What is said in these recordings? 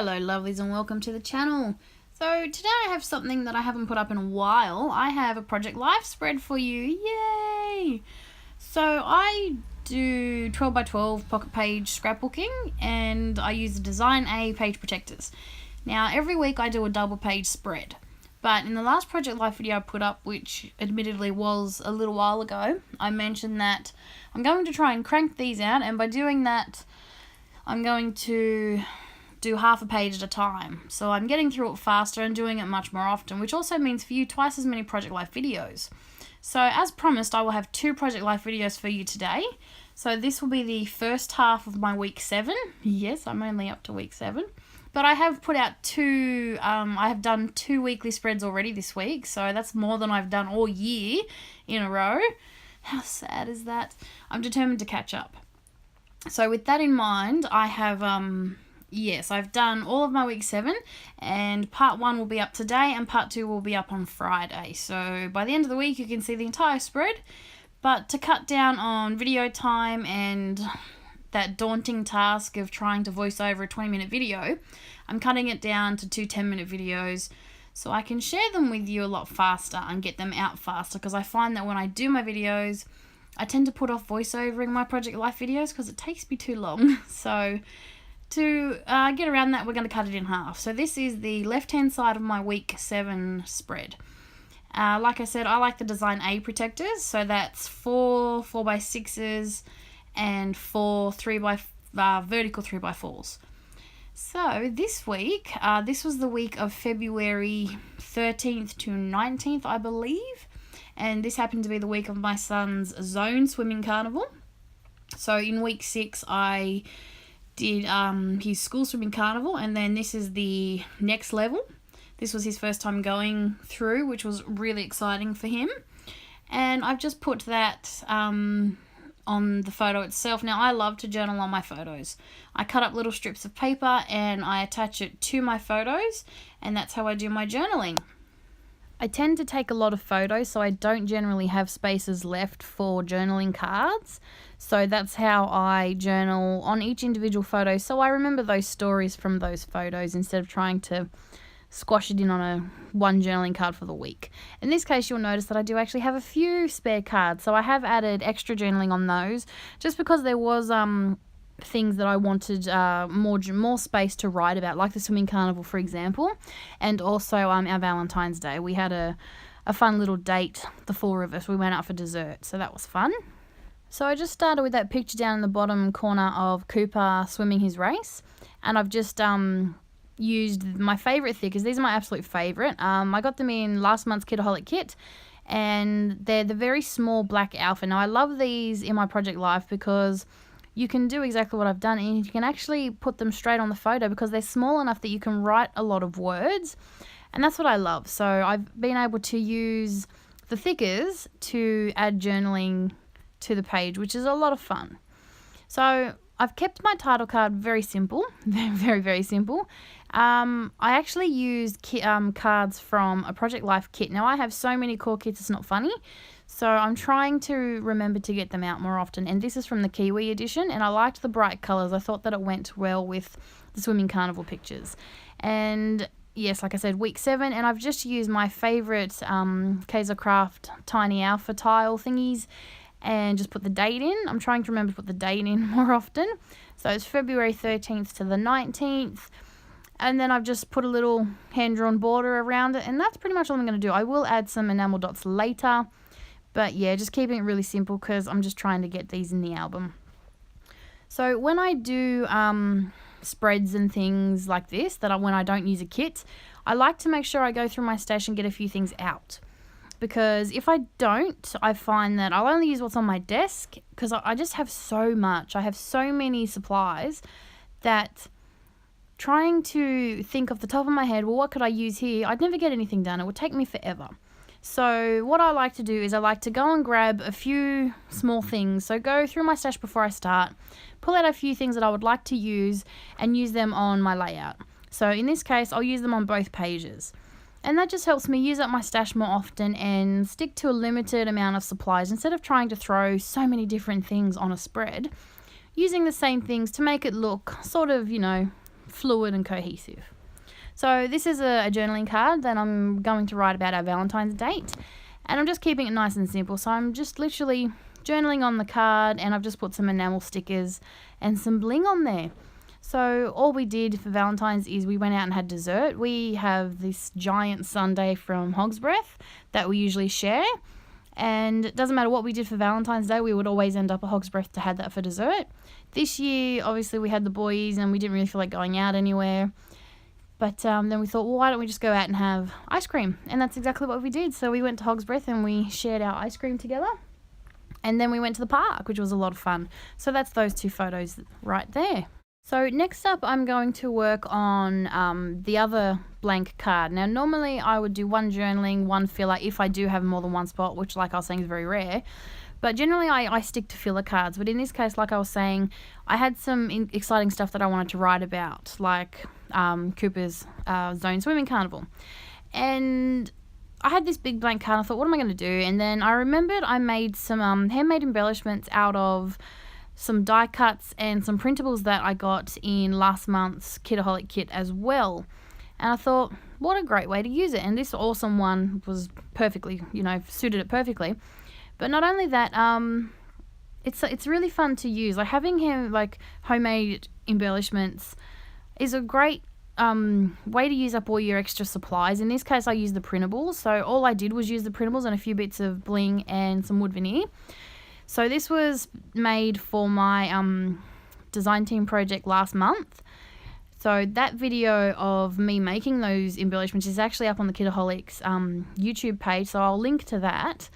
Hello lovelies and welcome to the channel. So today I have something that I haven't put up in a while. I have a Project Life spread for you. Yay! So I do 12 by 12 pocket page scrapbooking and I use the Design A page protectors. Now every week I do a double page spread. But in the last Project Life video I put up, which admittedly was a little while ago, I mentioned that I'm going to try and crank these out, and by doing that I'm going to do half a page at a time. So I'm getting through it faster and doing it much more often, which also means for you twice as many Project Life videos. So as promised, I will have 2 Project Life videos for you today. So this will be the first half of my week 7. Yes, I'm only up to week 7. But I have put out I have done 2 weekly spreads already this week. So that's more than I've done all year in a row. How sad is that? I'm determined to catch up. So with that in mind, I have, I've done all of my week 7, and part 1 will be up today and part 2 will be up on Friday. So by the end of the week, you can see the entire spread. But to cut down on video time and that daunting task of trying to voice over a 20-minute video, I'm cutting it down to 2 10-minute videos so I can share them with you a lot faster and get them out faster, because I find that when I do my videos, I tend to put off voiceovering my Project Life videos because it takes me too long. So to get around that, we're going to cut it in half. So this is the left-hand side of my week 7 spread. Like I said, I like the Design A protectors. So that's 4 4x6s and 4 vertical 3x4s. So this week, this was the week of February 13th to 19th, I believe. And this happened to be the week of my son's zone swimming carnival. So in week 6, I did his school swimming carnival, and then this is the next level. This was his first time going through, which was really exciting for him. And I've just put that on the photo itself. Now, I love to journal on my photos. I cut up little strips of paper and I attach it to my photos, and that's how I do my journaling. I tend to take a lot of photos, so I don't generally have spaces left for journaling cards. So that's how I journal on each individual photo, so I remember those stories from those photos instead of trying to squash it in on one journaling card for the week. In this case, you'll notice that I do actually have a few spare cards, so I have added extra journaling on those just because there was things that I wanted more space to write about, like the swimming carnival, for example, and also our Valentine's Day. We had a fun little date, the 4 of us. We went out for dessert, so that was fun. So I just started with that picture down in the bottom corner of Cooper swimming his race, and I've just used my favourite thickers. These are my absolute favourite. I got them in last month's Kidaholic kit, and they're the very small black alpha. Now I love these in my Project Life because you can do exactly what I've done, and you can actually put them straight on the photo because they're small enough that you can write a lot of words, and that's what I love. So I've been able to use the thickers to add journaling to the page, which is a lot of fun. So I've kept my title card very simple, very, very simple. I actually used cards from a Project Life kit. Now I have so many core kits, it's not funny. So I'm trying to remember to get them out more often. And this is from the Kiwi edition, and I liked the bright colours. I thought that it went well with the swimming carnival pictures. And yes, like I said, week 7, and I've just used my favourite Kaisercraft Tiny Alpha tile thingies and just put the date in. I'm trying to remember to put the date in more often. So it's February 13th to the 19th. And then I've just put a little hand-drawn border around it, and that's pretty much all I'm going to do. I will add some enamel dots later. But yeah, just keeping it really simple because I'm just trying to get these in the album. So when I do spreads and things like this, when I don't use a kit, I like to make sure I go through my stash and get a few things out. Because if I don't, I find that I'll only use what's on my desk because I just have so much. I have so many supplies that trying to think off the top of my head, well, what could I use here? I'd never get anything done. It would take me forever. So what I like to do is I like to go and grab a few small things. So go through my stash before I start, pull out a few things that I would like to use and use them on my layout. So in this case, I'll use them on both pages. And that just helps me use up my stash more often and stick to a limited amount of supplies instead of trying to throw so many different things on a spread. Using the same things to make it look sort of, fluid and cohesive. So this is a journaling card that I'm going to write about our Valentine's date, and I'm just keeping it nice and simple. So I'm just literally journaling on the card, and I've just put some enamel stickers and some bling on there. So all we did for Valentine's is we went out and had dessert. We have this giant sundae from Hog's Breath that we usually share, and it doesn't matter what we did for Valentine's Day, we would always end up at Hog's Breath to have that for dessert. This year, obviously, we had the boys and we didn't really feel like going out anywhere. But then we thought, well, why don't we just go out and have ice cream? And that's exactly what we did. So we went to Hog's Breath and we shared our ice cream together. And then we went to the park, which was a lot of fun. So that's those two photos right there. So next up, I'm going to work on the other blank card. Now, normally I would do one journaling, one filler if I do have more than one spot, which, like I was saying, is very rare. But generally, I stick to filler cards. But in this case, like I was saying, I had some exciting stuff that I wanted to write about, like Cooper's Zone Swimming Carnival. And I had this big blank card. I thought, what am I going to do? And then I remembered I made some handmade embellishments out of some die cuts and some printables that I got in last month's Kitaholic kit as well. And I thought, what a great way to use it. And this awesome one was perfectly, suited it perfectly. But not only that, it's really fun to use. Like having homemade embellishments is a great way to use up all your extra supplies. In this case, I used the printables. So all I did was use the printables and a few bits of bling and some wood veneer. So this was made for my design team project last month. So that video of me making those embellishments is actually up on the Kitaholics YouTube page. So I'll link to that.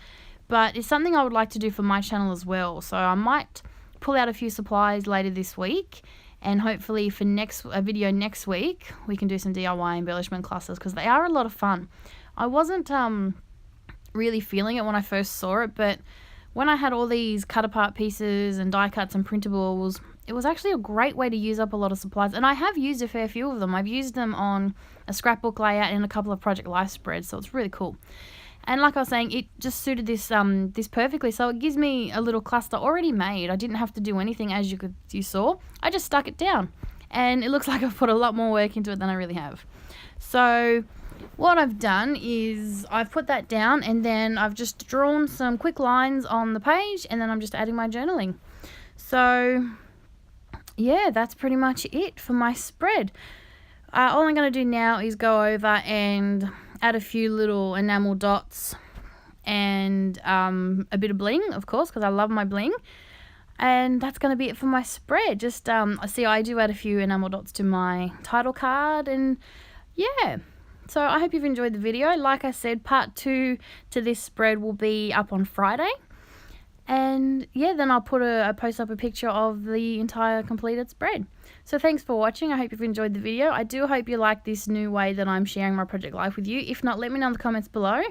But it's something I would like to do for my channel as well. So I might pull out a few supplies later this week. And hopefully for a video next week, we can do some DIY embellishment classes because they are a lot of fun. I wasn't really feeling it when I first saw it, but when I had all these cut apart pieces and die cuts and printables, it was actually a great way to use up a lot of supplies. And I have used a fair few of them. I've used them on a scrapbook layout and a couple of Project Life spreads, so it's really cool. And like I was saying, it just suited this perfectly. So it gives me a little cluster already made. I didn't have to do anything, as you saw. I just stuck it down. And it looks like I've put a lot more work into it than I really have. So what I've done is I've put that down and then I've just drawn some quick lines on the page and then I'm just adding my journaling. So yeah, that's pretty much it for my spread. All I'm going to do now is go over and add a few little enamel dots and a bit of bling, of course, because I love my bling. And that's going to be it for my spread. Just see, I do add a few enamel dots to my title card, and yeah. So I hope you've enjoyed the video. Like I said, part 2 to this spread will be up on Friday. And yeah, then I'll post up a picture of the entire completed spread. So thanks for watching. I hope you've enjoyed the video. I do hope you like this new way that I'm sharing my project life with you. If not, let me know in the comments below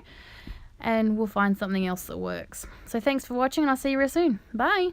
and we'll find something else that works. So thanks for watching and I'll see you real soon. Bye.